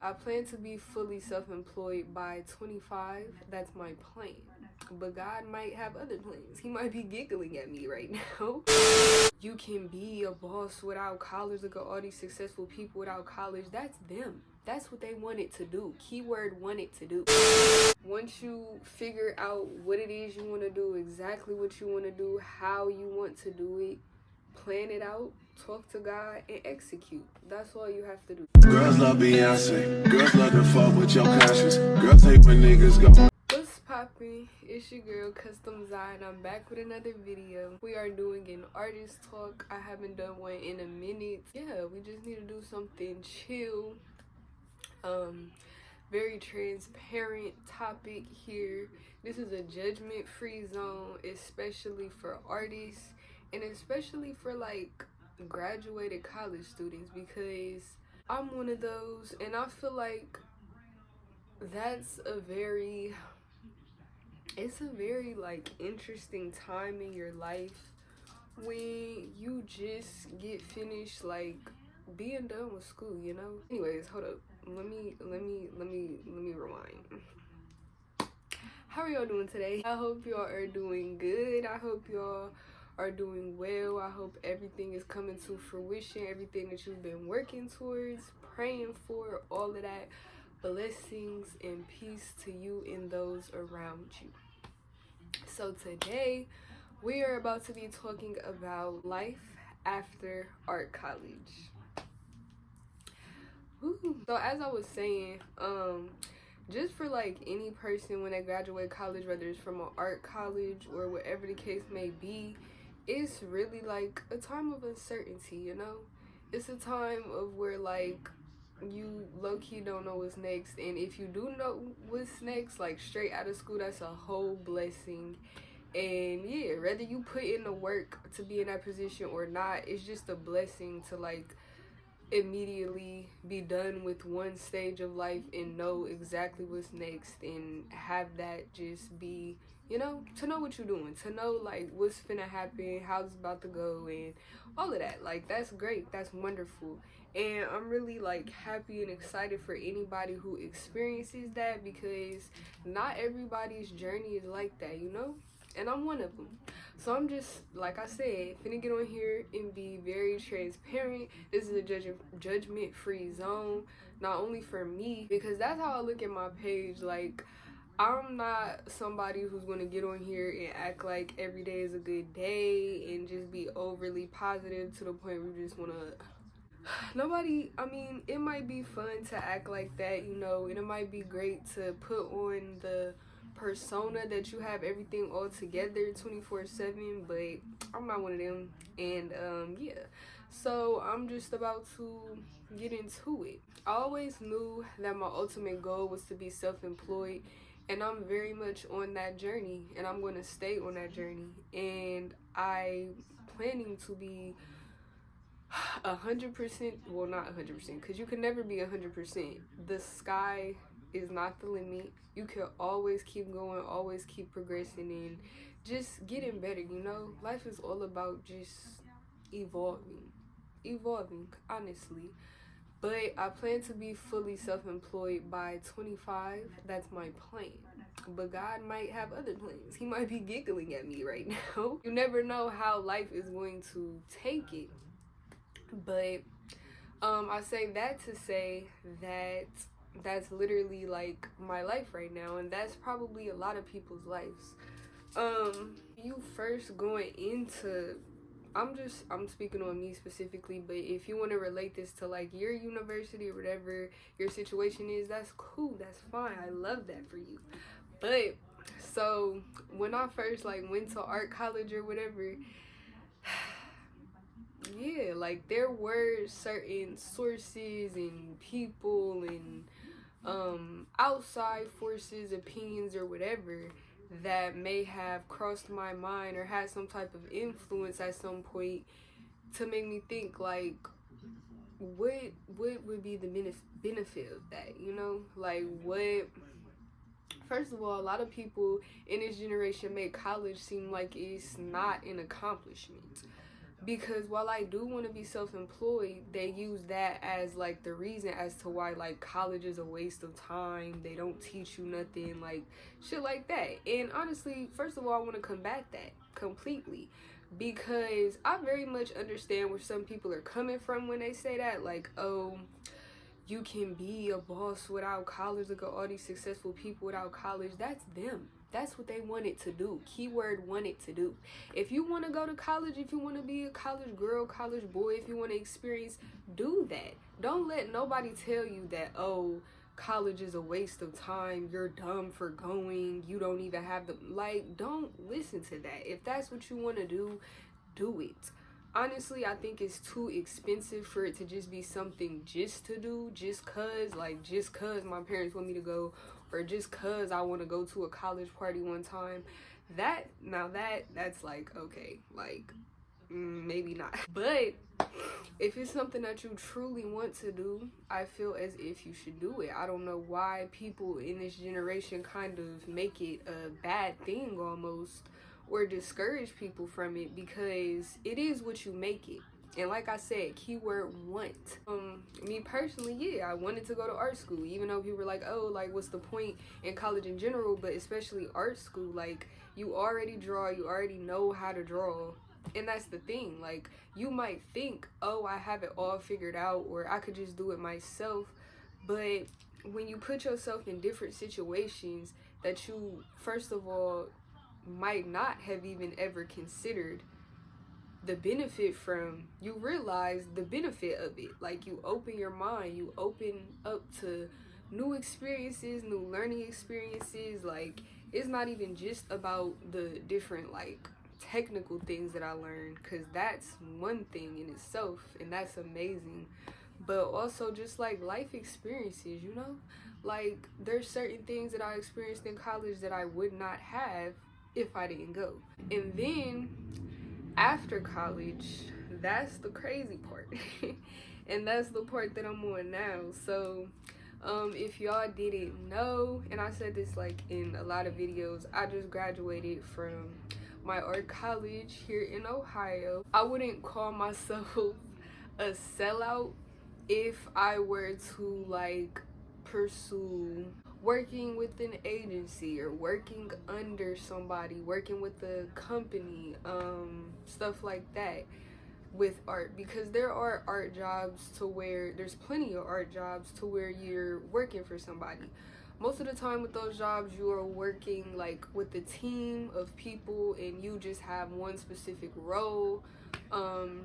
I plan to be fully self-employed by 25. That's my plan. But God might have other plans. He might be giggling at me right now. You can be a boss without college. Look at all these successful people without college. That's them. That's what they wanted to do. Keyword wanted to do. Once you figure out what it is you want to do, exactly what you want to do, how you want to do it, plan it out, talk to God, and execute. That's all you have to do. Girls love Beyonce. Girls love to fuck with your conscience. Girls hate when niggas go. What's poppin'? It's your girl Custom Zai, and I'm back with another video. We are doing an artist talk. I haven't done one in a minute. Yeah, we just need to do something chill. Very transparent topic here. This is a judgment-free zone, especially for artists and especially for like graduated college students, because I'm one of those, and I feel like that's it's a very like interesting time in your life when you just get finished like being done with school, you know? Anyways, hold up. Let me rewind. How are y'all doing today? I hope y'all are doing good. I hope y'all are doing well. I hope everything is coming to fruition, everything that you've been working towards, praying for, all of that. Blessings and peace to you and those around you. So today we are about to be talking about life after art college. Woo. So as I was saying, just for like any person when they graduate college, whether it's from an art college or whatever the case may be, it's really like a time of uncertainty, you know? It's a time of where like you low-key don't know what's next, and if you do know what's next, like straight out of school, that's a whole blessing. And yeah, whether you put in the work to be in that position or not, it's just a blessing to like immediately be done with one stage of life and know exactly what's next, and have that just be, you know, to know what you're doing, to know like what's finna happen, how it's about to go, and all of that. Like, that's great, that's wonderful, and I'm really like happy and excited for anybody who experiences that, because not everybody's journey is like that, you know, and I'm one of them. So I'm just, like I said, finna get on here and be very transparent. This is a judgment-free zone, not only for me, because that's how I look at my page. Like, I'm not somebody who's gonna get on here and act like every day is a good day and just be overly positive to the point where you just wanna nobody, I mean, it might be fun to act like that, you know, and it might be great to put on the persona that you have everything all together 24/7, but I'm not one of them. And yeah, so I'm just about to get into it. I always knew that my ultimate goal was to be self-employed, and I'm very much on that journey, and I'm going to stay on that journey, and I'm planning to be 100%, well, not 100%, because you can never be 100%. The sky is not the limit. You can always keep going, always keep progressing, and just getting better, you know? Life is all about just evolving, honestly. But I plan to be fully self-employed by 25. That's my plan. But God might have other plans. He might be giggling at me right now. You never know how life is going to take it. But I say that to say that that's literally like my life right now, and that's probably a lot of people's lives. You first going into, I'm speaking on me specifically, but if you want to relate this to like your university or whatever your situation is, that's cool, that's fine, I love that for you. But so when I first like went to art college or whatever, yeah, like there were certain sources and people and outside forces, opinions or whatever that may have crossed my mind or had some type of influence at some point to make me think like, what would be the benefit of that, you know? Like, what, first of all, a lot of people in this generation make college seem like it's not an accomplishment. Because while I do want to be self-employed, they use that as like the reason as to why like college is a waste of time. They don't teach you nothing, like shit like that. And honestly, first of all, I want to combat that completely, because I very much understand where some people are coming from when they say that, like, oh, you can be a boss without college. Look at all these successful people without college. That's them. That's what they wanted to do. Keyword wanted to do. If you want to go to college, if you want to be a college girl, college boy, if you want to experience, do that. Don't let nobody tell you that, oh, college is a waste of time. You're dumb for going. You don't even have the, like, don't listen to that. If that's what you want to do it. Honestly, I think it's too expensive for it to just be something just to do, just cause my parents want me to go, or just cause I want to go to a college party one time. That's like, okay, like, maybe not. But if it's something that you truly want to do, I feel as if you should do it. I don't know why people in this generation kind of make it a bad thing almost, or discourage people from it, because it is what you make it. And like I said, keyword want. Me personally, yeah, I wanted to go to art school, even though people were like, oh, like, what's the point in college in general, but especially art school, like, you already draw, you already know how to draw. And that's the thing, like, you might think, oh, I have it all figured out, or I could just do it myself. But when you put yourself in different situations that you, first of all, might not have even ever considered the benefit from, you realize the benefit of it. Like, you open your mind, you open up to new experiences, new learning experiences. Like, it's not even just about the different, like, technical things that I learned, because that's one thing in itself, and that's amazing. But also just like life experiences, you know? Like, there's certain things that I experienced in college that I would not have if I didn't go. And then after college, that's the crazy part. And that's the part that I'm on now. So if y'all didn't know, and I said this like in a lot of videos, I just graduated from my art college here in Ohio. I wouldn't call myself a sellout if I were to like pursue working with an agency or working under somebody, working with a company, stuff like that with art, because there are art jobs to where there's plenty of art jobs to where you're working for somebody. Most of the time with those jobs, you are working like with a team of people, and you just have one specific role,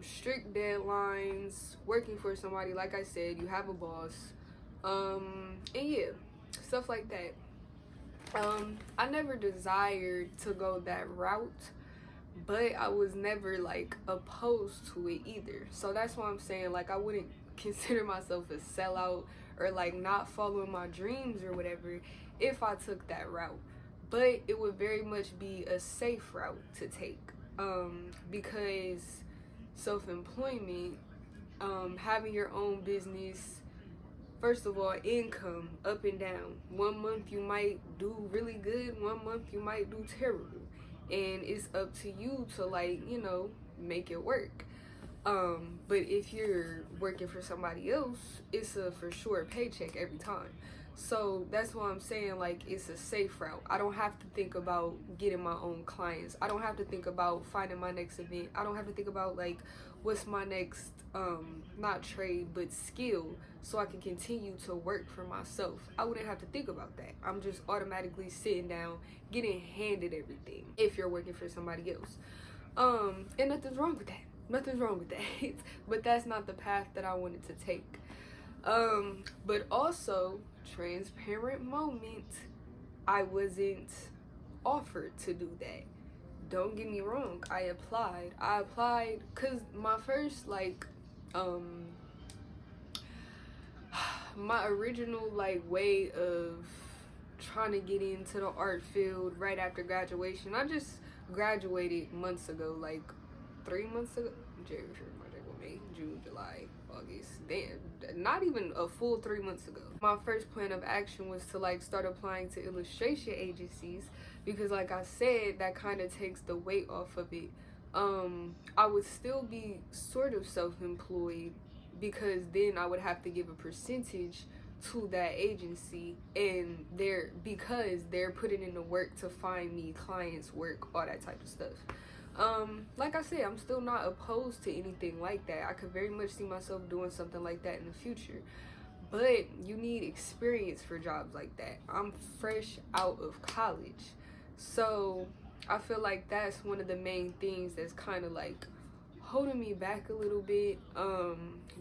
strict deadlines, working for somebody. Like I said, you have a boss, and yeah, stuff like that. I never desired to go that route, but I was never like opposed to it either. So that's why I'm saying, like, I wouldn't consider myself a sellout or like not following my dreams or whatever if I took that route. But it would very much be a safe route to take, because self-employment, having your own business, first of all, income up and down. 1 month you might do really good, 1 month you might do terrible, and it's up to you to, like, you know, make it work. But if you're working for somebody else, it's a for sure paycheck every time. So that's why I'm saying, like, it's a safe route. I don't have to think about getting my own clients. I don't have to think about finding my next event. I don't have to think about, like, what's my next, not trade, but skill, so I can continue to work for myself. I wouldn't have to think about that. I'm just automatically sitting down, getting handed everything if you're working for somebody else. And nothing's wrong with that. Nothing's wrong with that. But that's not the path that I wanted to take. But also, transparent moment, I wasn't offered to do that. Don't get me wrong, I applied because my first, like, my original, like, way of trying to get into the art field right after graduation, I just graduated months ago, like 3 months ago. January, February, March, April, May, June, July, August. Damn, not even a full 3 months ago. My first plan of action was to, like, start applying to illustration agencies, because, like I said, that kind of takes the weight off of it. I would still be sort of self-employed, because then I would have to give a percentage to that agency, and because they're putting in the work to find me clients, work, all that type of stuff. Like I said, I'm still not opposed to anything like that. I could very much see myself doing something like that in the future, but you need experience for jobs like that. I'm fresh out of college, so I feel like that's one of the main things that's kind of like holding me back a little bit,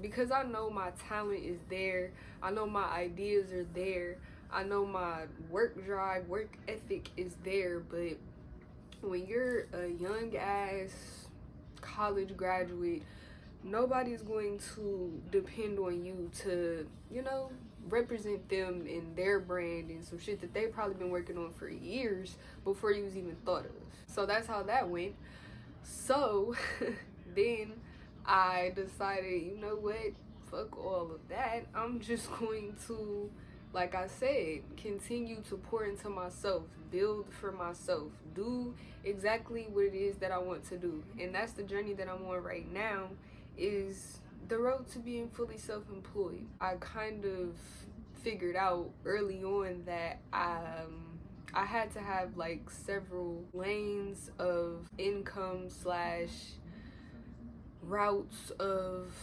because I know my talent is there, I know my ideas are there, I know my work drive, work ethic is there. But when you're a young ass college graduate, nobody's going to depend on you to, represent them in their brand and some shit that they've probably been working on for years before you was even thought of. So that's how that went. So then I decided, you know what, fuck all of that. I'm just going to, like I said, continue to pour into myself, build for myself, do exactly what it is that I want to do. And that's the journey that I'm on right now, is the road to being fully self-employed. I kind of figured out early on that I had to have like several lanes of income slash routes of,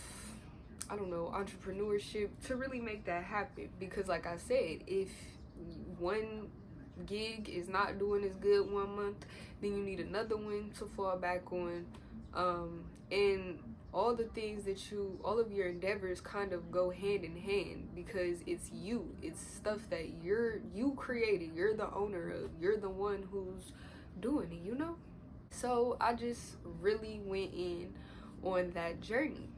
I don't know, entrepreneurship to really make that happen. Because like I said, if one gig is not doing as good one month, then you need another one to fall back on, and all the things that all of your endeavors kind of go hand in hand, because it's stuff that you created, you're the owner of, you're the one who's doing it, So I just really went in on that journey,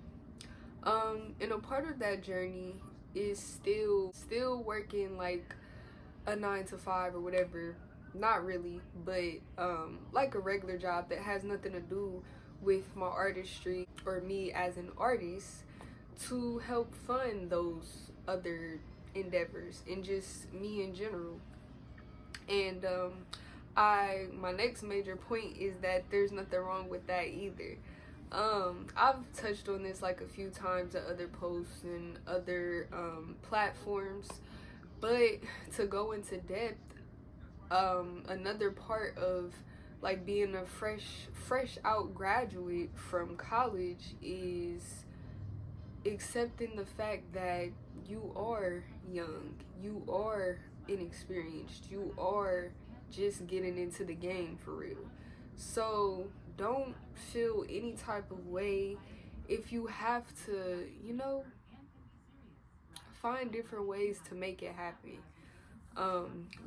and a part of that journey is still working like a 9 to 5 or whatever. Not really, but like a regular job that has nothing to do with my artistry or me as an artist, to help fund those other endeavors and just me in general. And my next major point is that there's nothing wrong with that either. I've touched on this like a few times at other posts and other platforms, but to go into depth, another part of like being a fresh out graduate from college is accepting the fact that you are young, you are inexperienced, you are just getting into the game for real. So don't feel any type of way if you have to, find different ways to make it happen.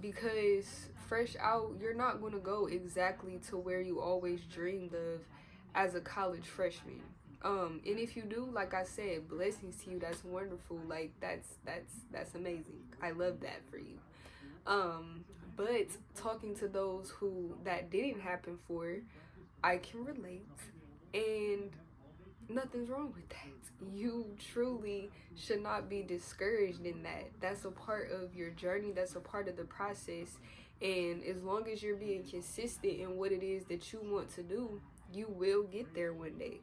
Because fresh out, you're not going to go exactly to where you always dreamed of as a college freshman. And if you do, like I said, blessings to you. That's wonderful. Like that's amazing. I love that for you. But talking to those who that didn't happen for, I can relate, and nothing's wrong with that. You truly should not be discouraged in that. That's a part of your journey, that's a part of the process. And as long as you're being consistent in what it is that you want to do, you will get there one day.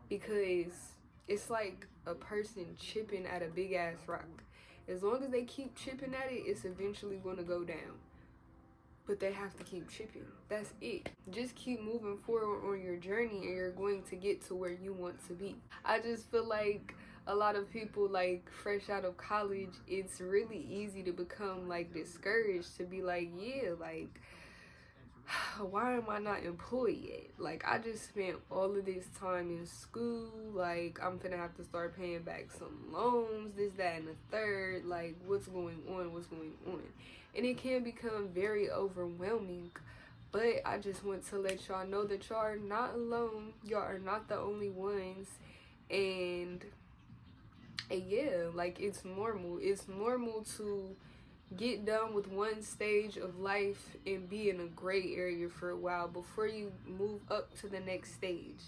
Because it's like a person chipping at a big ass rock. As long as they keep chipping at it, it's eventually going to go down. But they have to keep chipping. That's it. Just keep moving forward on your journey, and you're going to get to where you want to be. I just feel like a lot of people, like fresh out of college, it's really easy to become like discouraged, to be like, yeah, like, why am I not employed yet? Like, I just spent all of this time in school. Like, I'm finna have to start paying back some loans, this, that, and the third. Like, what's going on? And it can become very overwhelming. But I just want to let y'all know that y'all are not alone. Y'all are not the only ones. And yeah, like, it's normal. It's normal to get done with one stage of life and be in a gray area for a while before you move up to the next stage.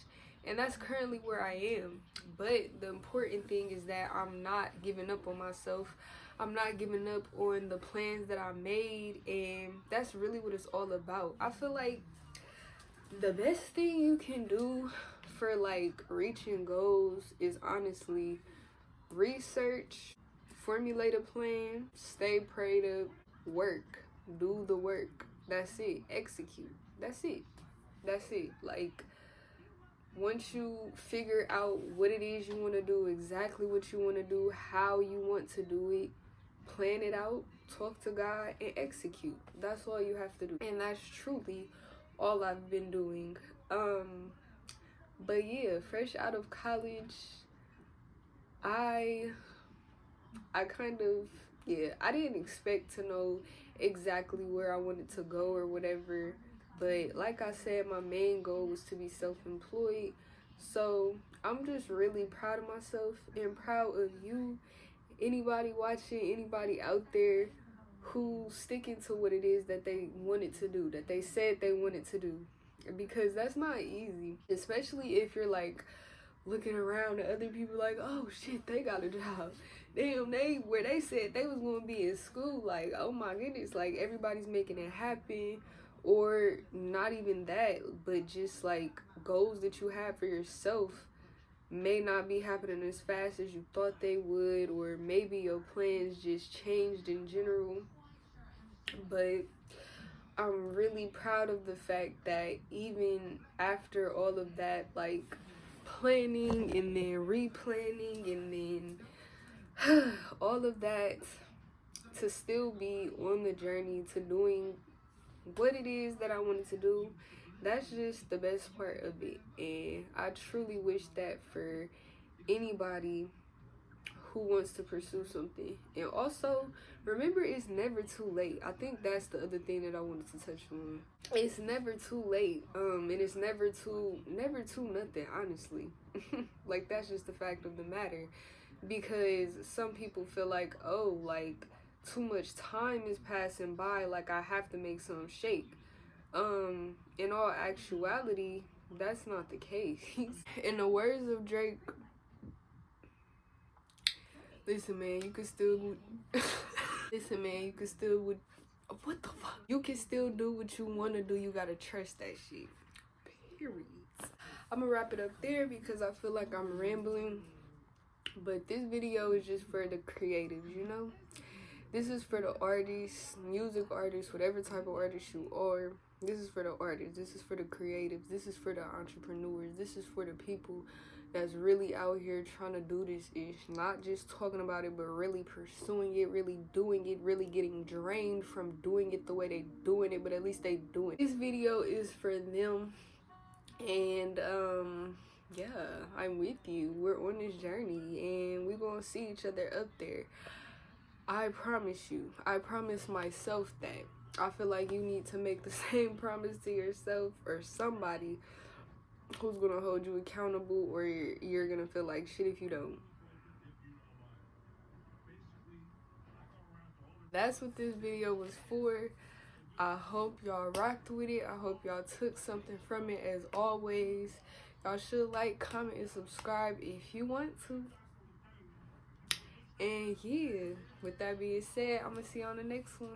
And that's currently where I am. But the important thing is that I'm not giving up on myself. I'm not giving up on the plans that I made. And that's really what it's all about. I feel like The best thing you can do for like reaching goals is honestly research, formulate a plan, stay prayed up, work, do the work. That's it. Execute. That's it. That's it. Like, once you figure out what it is you want to do, exactly what you want to do, how you want to do it, plan it out, talk to God, and execute. That's all you have to do. And that's truly all I've been doing. But yeah, fresh out of college, I kind of, yeah, I didn't expect to know exactly where I wanted to go or whatever. But like I said, my main goal was to be self-employed. So I'm just really proud of myself and proud of you. Anybody watching, anybody out there who's sticking to what it is that they wanted to do, that they said they wanted to do. Because that's not easy. Especially if you're like looking around at other people like, oh shit, they got a job. Damn, where they said they was gonna be in school, like, oh my goodness, like everybody's making it happen. Or not even that, but just like goals that you have for yourself may not be happening as fast as you thought they would, or maybe your plans just changed in general. But I'm really proud of the fact that even after all of that, like planning and then replanning and then all of that, to still be on the journey to doing what it is that I wanted to do, that's just the best part of it. And I truly wish that for anybody who wants to pursue something. And also, remember, it's never too late. I think that's the other thing that I wanted to touch on. It's never too late. And it's never too nothing, honestly. Like, that's just the fact of the matter. Because some people feel like, oh, like, too much time is passing by, like I have to make some shake. In all actuality, that's not the case. In the words of Drake, listen man, you can still listen man, you can still what the fuck? You can still do what you want to do. You gotta trust that shit. Period. I'm gonna wrap it up there because I feel like I'm rambling. But this video is just for the creatives, you know? This is for the artists, music artists, whatever type of artist you are. This is for the artists. This is for the creatives. This is for the entrepreneurs. This is for the people that's really out here trying to do this ish. Not just talking about it, but really pursuing it, really doing it, really getting drained from doing it the way they doing it, but at least they doing it. This video is for them. And yeah, I'm with you. We're on this journey and we're gonna see each other up there. I promise you. I promise myself that. I feel like you need to make the same promise to yourself or somebody who's gonna hold you accountable, or you're gonna feel like shit if you don't. That's what this video was for. I hope y'all rocked with it. I hope y'all took something from it. As always, y'all should like, comment, and subscribe if you want to. And yeah, with that being said, I'm gonna see you on the next one.